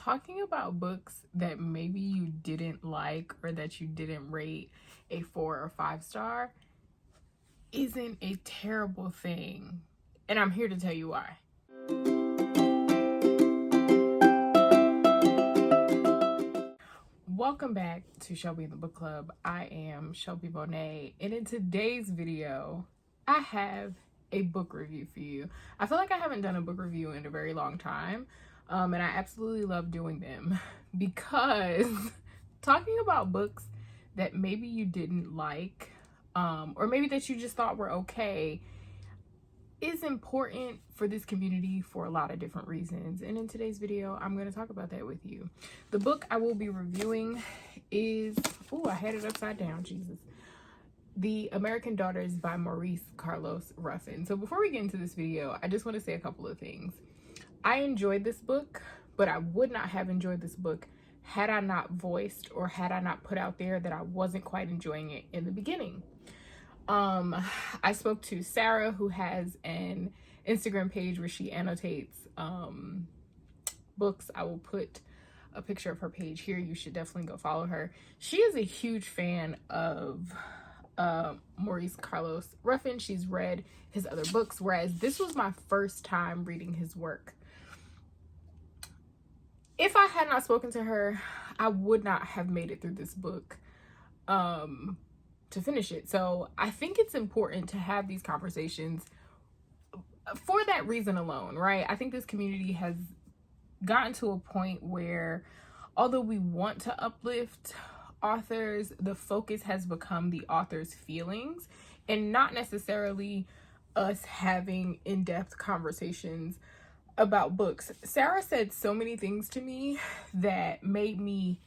talking about books that maybe you didn't like or that you didn't rate a 4 or 5 star isn't a terrible thing. And I'm here to tell you why. Welcome back to Shelby in the Book Club. I am Shelby Bonet, and in today's video, I have a book review for you. I feel like I haven't done a book review in a very long time, and I absolutely love doing them because talking about books that maybe you didn't like, or maybe that you just thought were okay, is important for this community for a lot of different reasons. And in today's video, I'm going to talk about that with you. The book I will be reviewing is, I had it upside down, Jesus. The American Daughters by Maurice Carlos Ruffin. So before we get into this video, I just want to say a couple of things. I enjoyed this book, but I would not have enjoyed this book had I not voiced or had I not put out there that I wasn't quite enjoying it in the beginning. I spoke to Sarah, who has an Instagram page where she annotates books. I will put a picture of her page here. You should definitely go follow her. She is a huge fan of Maurice Carlos Ruffin. She's read his other books, whereas this was my first time reading his work. If I had not spoken to her, I would not have made it through this book to finish it. So I think it's important to have these conversations for that reason alone, right? I think this community has gotten to a point where, although we want to uplift authors, the focus has become the author's feelings and not necessarily us having in-depth conversations about books. Sarah said so many things to me that made me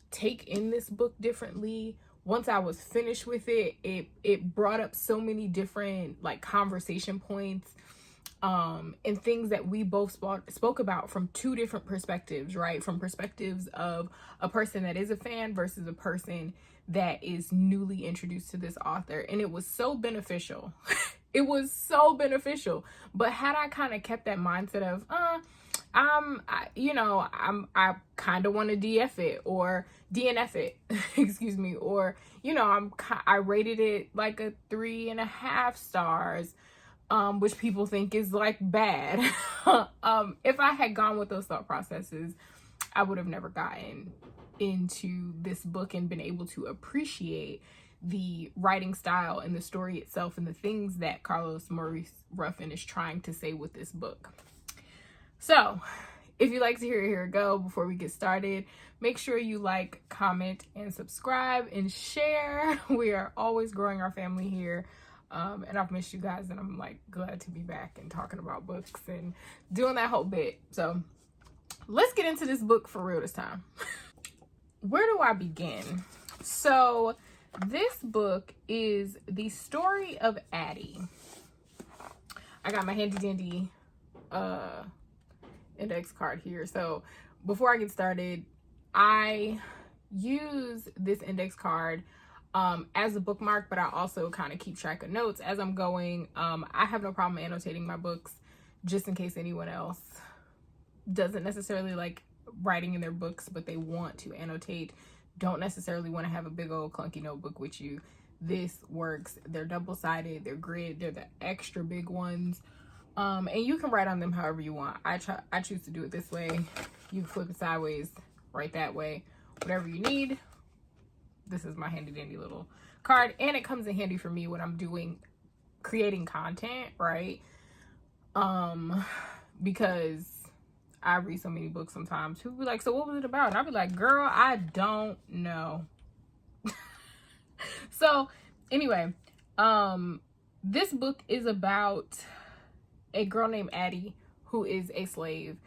take in this book differently. Once I was finished with it, it brought up so many different conversation points and things that we both spoke about from two different perspectives, right? From perspectives of a person that is a fan versus a person that is newly introduced to this author. And it was so beneficial. It was so beneficial. But had I kind of kept that mindset of, I kind of want to DNF it, excuse me, or, I rated it like a 3.5 stars, which people think is bad. If I had gone with those thought processes, I would have never gotten into this book and been able to appreciate the writing style and the story itself and the things that Maurice Ruffin is trying to say with this book. So if you'd like to hear it go before we get started, make sure you like, comment, and subscribe and share. We are always growing our family here. And I've missed you guys, and I'm glad to be back and talking about books and doing that whole bit. So let's get into this book for real this time. Where do I begin? So this book is the story of Addie. I got my handy dandy index card here. So before I get started, I use this index card as a bookmark, but I also kind of keep track of notes as I'm going. I have no problem annotating my books just in case anyone else doesn't necessarily like writing in their books, but they want to annotate, don't necessarily want to have a big old clunky notebook with you. This works. They're double-sided, they're grid, they're the extra big ones. And you can write on them however you want. I choose to do it this way. You can flip it sideways, write that way, whatever you need. This is my handy dandy little card, and it comes in handy for me when I'm creating content, right? Because I read so many books sometimes. People be like, so what was it about? And I'll be like, girl, I don't know. So anyway, this book is about a girl named Addie who is a slave,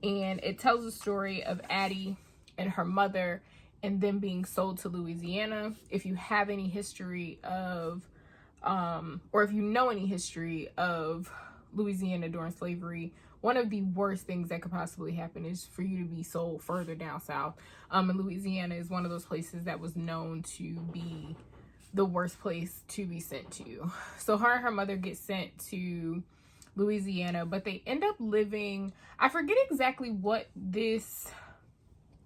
and it tells the story of Addie and her mother and them being sold to Louisiana. If you have any history of or if you know any history of Louisiana during slavery, one of the worst things that could possibly happen is for you to be sold further down south. And Louisiana is one of those places that was known to be the worst place to be sent to. So her and her mother get sent to Louisiana, but they end up living, I forget exactly what this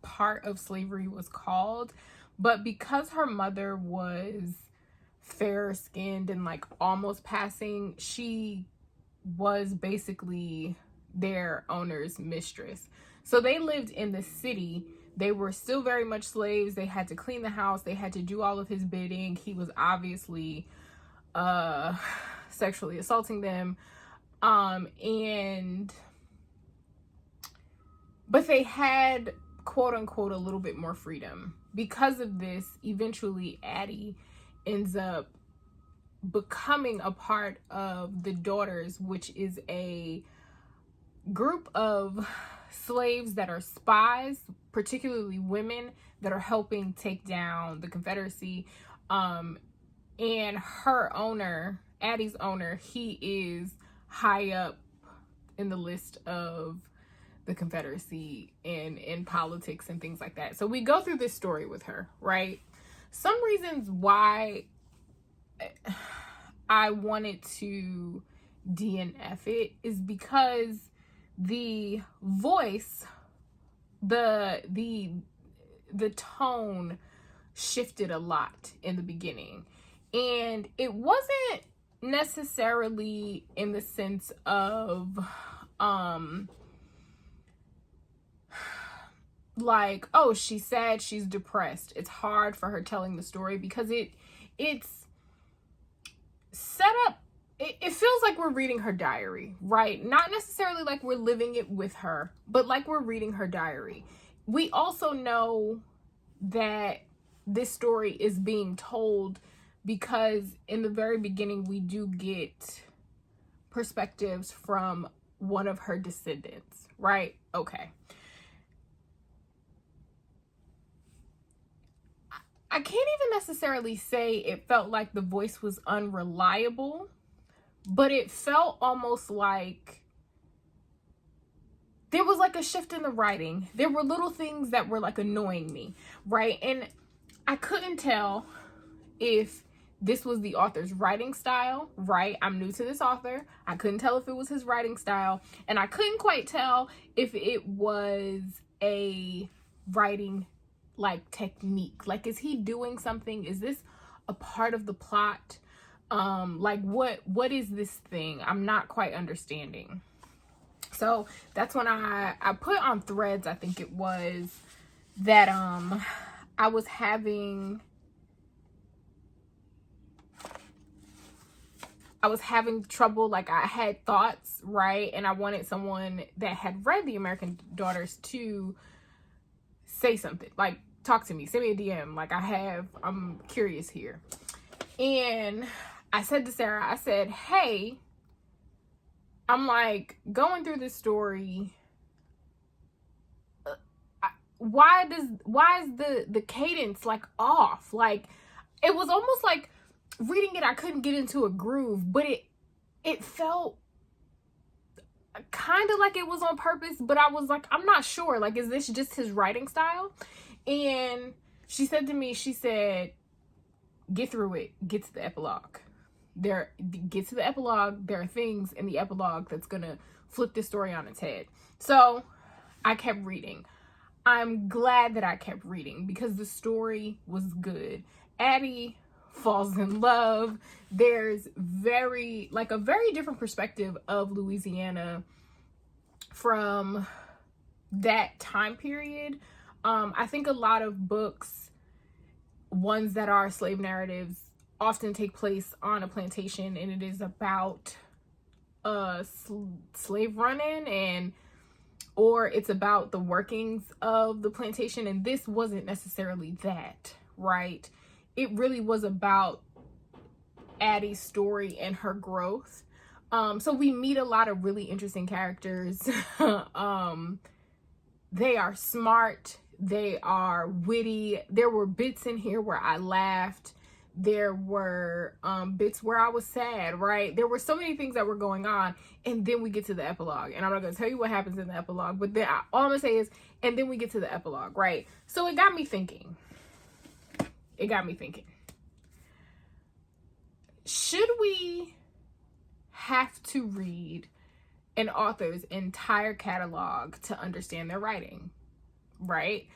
part of slavery was called, but because her mother was fair skinned and like almost passing, she was basically their owner's mistress. So they lived in the city. They were still very much slaves. They had to clean the house. They had to do all of his bidding. He was obviously sexually assaulting them. But they had, quote unquote, a little bit more freedom. Because of this, eventually Addie ends up becoming a part of the Daughters, which is a group of slaves that are spies, particularly women, that are helping take down the Confederacy. And her owner, Addie's owner, he is high up in the list of the Confederacy and in politics and things like that. So we go through this story with her, right? Some reasons why I wanted to DNF it is because the voice, the tone shifted a lot in the beginning. And it wasn't necessarily in the sense of like, oh, she's sad, she's depressed. It's hard for her telling the story because it's set up, it feels like we're reading her diary, right? Not necessarily like we're living it with her, but like we're reading her diary. We also know that this story is being told because in the very beginning we do get perspectives from one of her descendants, right? Okay. I can't even necessarily say it felt like the voice was unreliable, but it felt almost like there was like a shift in the writing. There were little things that were like annoying me, right? And I couldn't tell if this was the author's writing style, right? I'm new to this author. I couldn't tell if it was his writing style, and I couldn't quite tell if it was a writing like technique. Like, is he doing something? Is this a part of the plot? Like what is this thing? I'm not quite understanding. So that's when I put on Threads, I think it was, that I was having trouble. Like, I had thoughts, right? And I wanted someone that had read The American Daughters to say something, like talk to me, send me a DM. Like, I'm curious here. And I said to Sarah, I said, hey, I'm like going through this story. Why is the cadence like off? Like, it was almost like reading it, I couldn't get into a groove, but it felt kind of like it was on purpose, but I was like, I'm not sure. Like, is this just his writing style? And she said to me, she said, get through it, get to the epilogue. Get to the epilogue. There are things in the epilogue that's gonna flip this story on its head. So I kept reading. I'm glad that I kept reading because the story was good. Addie falls in love. There's a very different perspective of Louisiana from that time period. I think a lot of books, ones that are slave narratives, often take place on a plantation, and it is about slave running, or it's about the workings of the plantation. And this wasn't necessarily that, right? It really was about Addie's story and her growth. So we meet a lot of really interesting characters. They are smart. They are witty. There were bits in here where I laughed. There were bits where I was sad, right? There were so many things that were going on. And then we get to the epilogue. And I'm not going to tell you what happens in the epilogue, but then all I'm going to say is, and then we get to the epilogue, right? So it got me thinking. Should we have to read an author's entire catalog to understand their writing, right?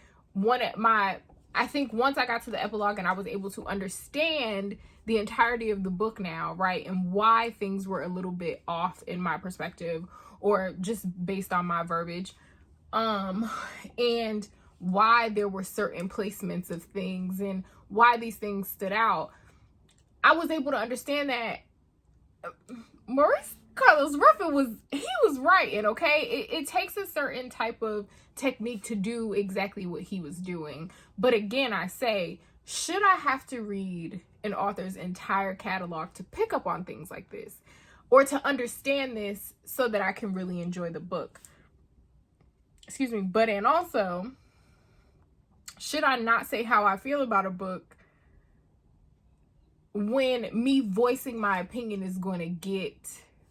I think once I got to the epilogue and I was able to understand the entirety of the book now, right, and why things were a little bit off in my perspective or just based on my verbiage, and why there were certain placements of things and why these things stood out, I was able to understand that Maurice Carlos Ruffin was writing, okay? It takes a certain type of technique to do exactly what he was doing. But again, I say, should I have to read an author's entire catalog to pick up on things like this? Or to understand this so that I can really enjoy the book? Excuse me. But, and also, should I not say how I feel about a book when me voicing my opinion is going to get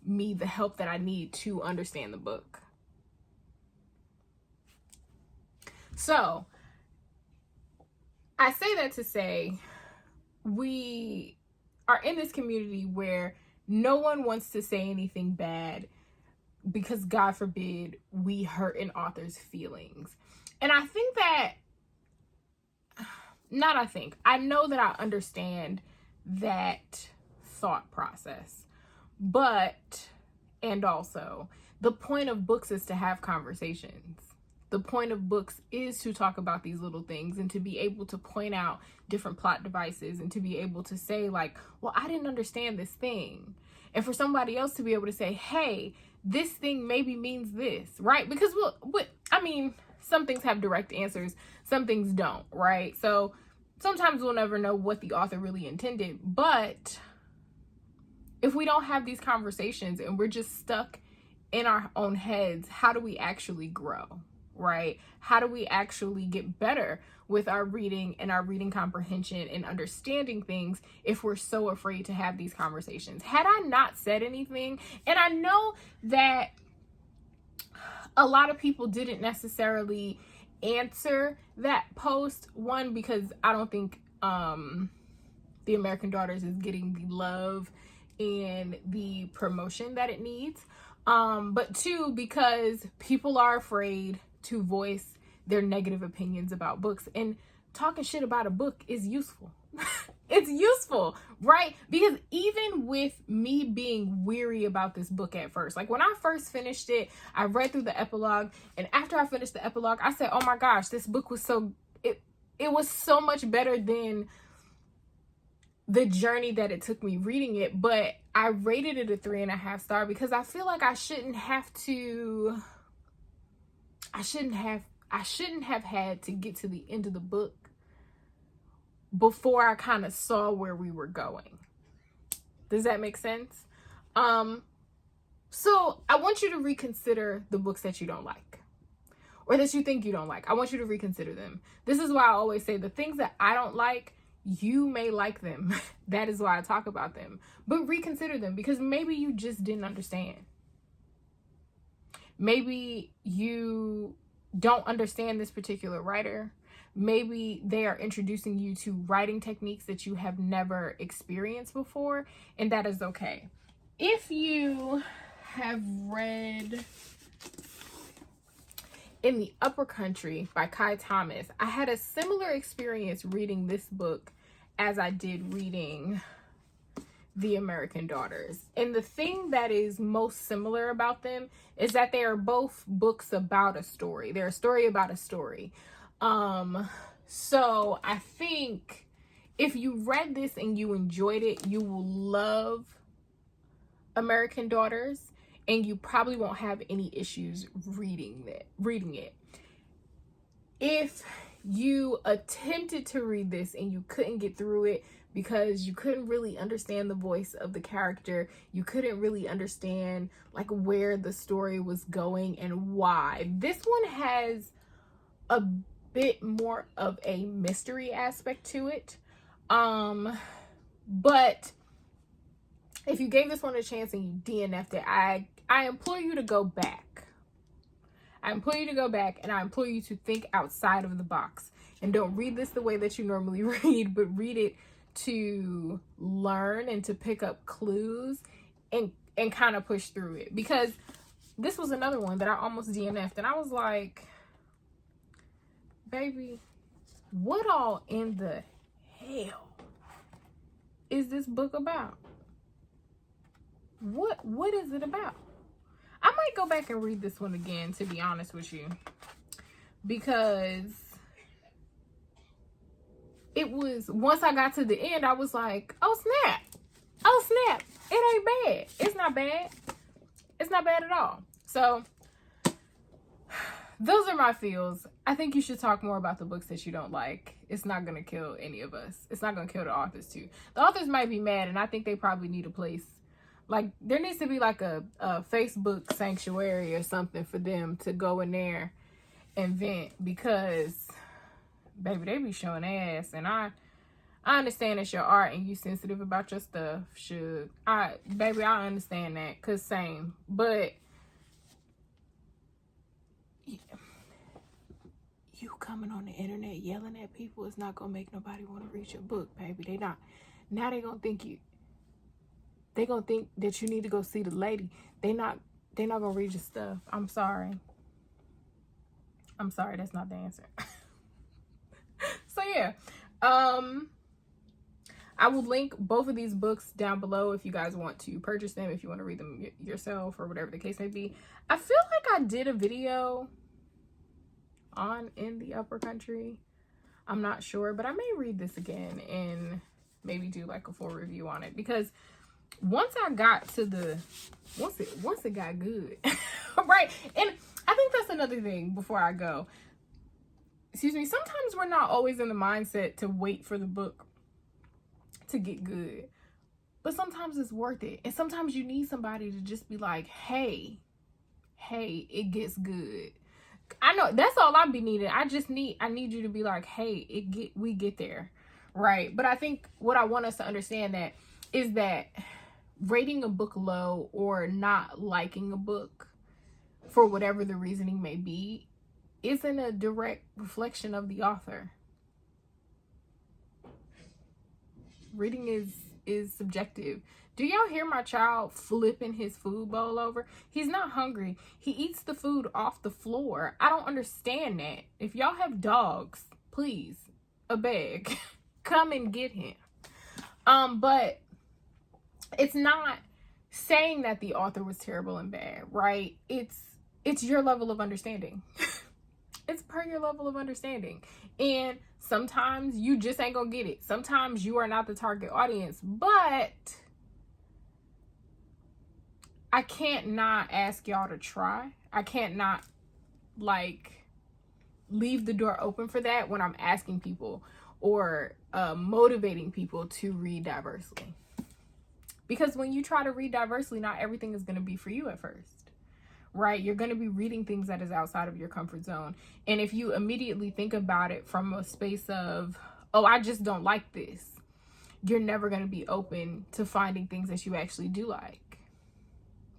me the help that I need to understand the book? So, I say that to say, we are in this community where no one wants to say anything bad because, God forbid, we hurt an author's feelings. And I think that, I know that I understand that thought process. But, and also, the point of books is to have conversations. The point of books is to talk about these little things and to be able to point out different plot devices and to be able to say, like, well, I didn't understand this thing. And for somebody else to be able to say, hey, this thing maybe means this, right? Because, some things have direct answers, some things don't, right? So sometimes we'll never know what the author really intended. But if we don't have these conversations and we're just stuck in our own heads, how do we actually grow? Right? How do we actually get better with our reading and our reading comprehension and understanding things if we're so afraid to have these conversations? Had I not said anything, and I know that a lot of people didn't necessarily answer that post, one, because I don't think The American Daughters is getting the love and the promotion that it needs, but two, because people are afraid to voice their negative opinions about books, and talking shit about a book is useful. It's useful, right? Because even with me being weary about this book at first, like when I first finished it, I read through the epilogue, and after I finished the epilogue, I said, oh my gosh, this book was it was so much better than the journey that it took me reading it. But I rated it a 3.5 star because I feel like I shouldn't have had to get to the end of the book before I kind of saw where we were going. Does that make sense? So I want you to reconsider the books that you don't like or that you think you don't like. I want you to reconsider them. This is why I always say the things that I don't like, you may like them. That is why I talk about them. But reconsider them because maybe you just didn't understand. Maybe you don't understand this particular writer. Maybe they are introducing you to writing techniques that you have never experienced before, and that is okay. If you have read In the Upper Country by Kai Thomas, I had a similar experience reading this book as I did reading The American Daughters. And the thing that is most similar about them is that they are both books about a story. They're a story about a story. So I think if you read this and you enjoyed it, you will love American Daughters, and you probably won't have any issues reading it. If you attempted to read this and you couldn't get through it because you couldn't really understand the voice of the character, you couldn't really understand like where the story was going and why, this one has a bit more of a mystery aspect to it. But if you gave this one a chance and you DNF'd it, I implore you to go back. I implore you to go back, and I implore you to think outside of the box. And don't read this the way that you normally read, but read it to learn and to pick up clues and kind of push through it. Because this was another one that I almost DNF'd, and I was like, baby, what all in the hell is this book about? What is it about? I might go back and read this one again, to be honest with you, because it was, once I got to the end, I was like, oh snap, it ain't bad. It's not bad. It's not bad at all. So those are my feels. I think you should talk more about the books that you don't like. It's not going to kill any of us. It's not going to kill the authors too. The authors might be mad, and I think they probably need a place. Like, there needs to be like a Facebook sanctuary or something for them to go in there and vent, because baby, they be showing ass. And I understand it's your art and you sensitive about your stuff. Baby, I understand that, cause same. But you coming on the internet yelling at people is not gonna make nobody want to read your book, baby. They not. Now they gonna think that you need to go see the lady. They not gonna read your stuff. I'm sorry. That's not the answer. So yeah, I will link both of these books down below if you guys want to purchase them, if you want to read them yourself or whatever the case may be. I feel like I did a video on In the Upper Country. I'm not sure, but I may read this again and maybe do like a full review on it, because once I got to once it got good, right? And I think that's another thing before I go. Excuse me. Sometimes we're not always in the mindset to wait for the book to get good, but sometimes it's worth it. And sometimes you need somebody to just be like, hey, it gets good. I know that's all I be needing. I need you to be like, hey, we get there. Right. But I think what I want us to understand that is that rating a book low or not liking a book for whatever the reasoning may be isn't a direct reflection of the author. Reading is subjective. Do y'all hear my child flipping his food bowl over? He's not hungry. He eats the food off the floor. I don't understand that. If y'all have dogs, please, a bag, come and get him. But it's not saying that the author was terrible and bad, right? It's your level of understanding. It's per your level of understanding. And sometimes you just ain't gonna get it. Sometimes you are not the target audience, but I can't not ask y'all to try. I can't not leave the door open for that when I'm asking people or motivating people to read diversely. Because when you try to read diversely, not everything is going to be for you at first, right? You're going to be reading things that is outside of your comfort zone. And if you immediately think about it from a space of, oh, I just don't like this, you're never going to be open to finding things that you actually do like,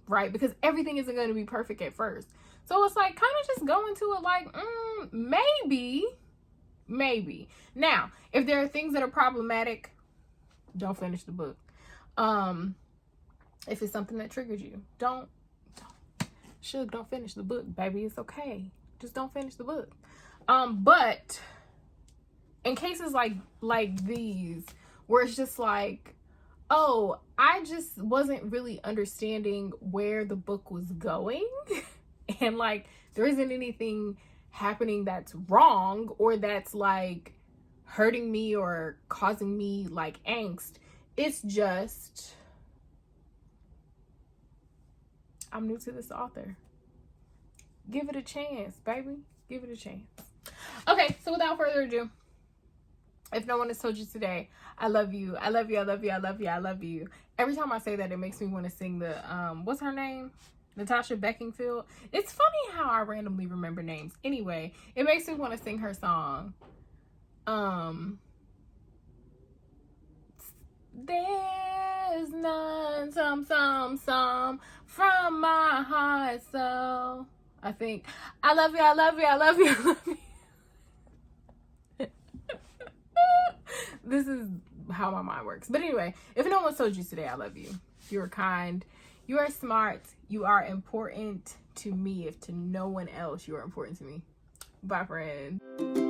right? Because everything isn't going to be perfect at first. So it's like, kind of just go into it like, maybe. Now, if there are things that are problematic, don't finish the book. If it's something that triggers you, don't finish the book, baby. It's okay. Just don't finish the book. But in cases like these, where it's just like, oh, I just wasn't really understanding where the book was going, and like there isn't anything happening that's wrong or that's like hurting me or causing me like angst. It's just, I'm new to this author. Give it a chance, baby. Give it a chance. Okay, so without further ado, if no one has told you today, I love you. I love you. I love you. I love you. I love you. Every time I say that, it makes me want to sing the, what's her name? Natasha Beckinsfield. It's funny how I randomly remember names. Anyway, it makes me want to sing her song. There's none, some from my heart, so I think I love you, I love you, I love you, I love you. This is how my mind works. But anyway, if no one told you today, I love you. You're kind, you are smart, you are important. to me if to no one else you are important to me. Bye, friend.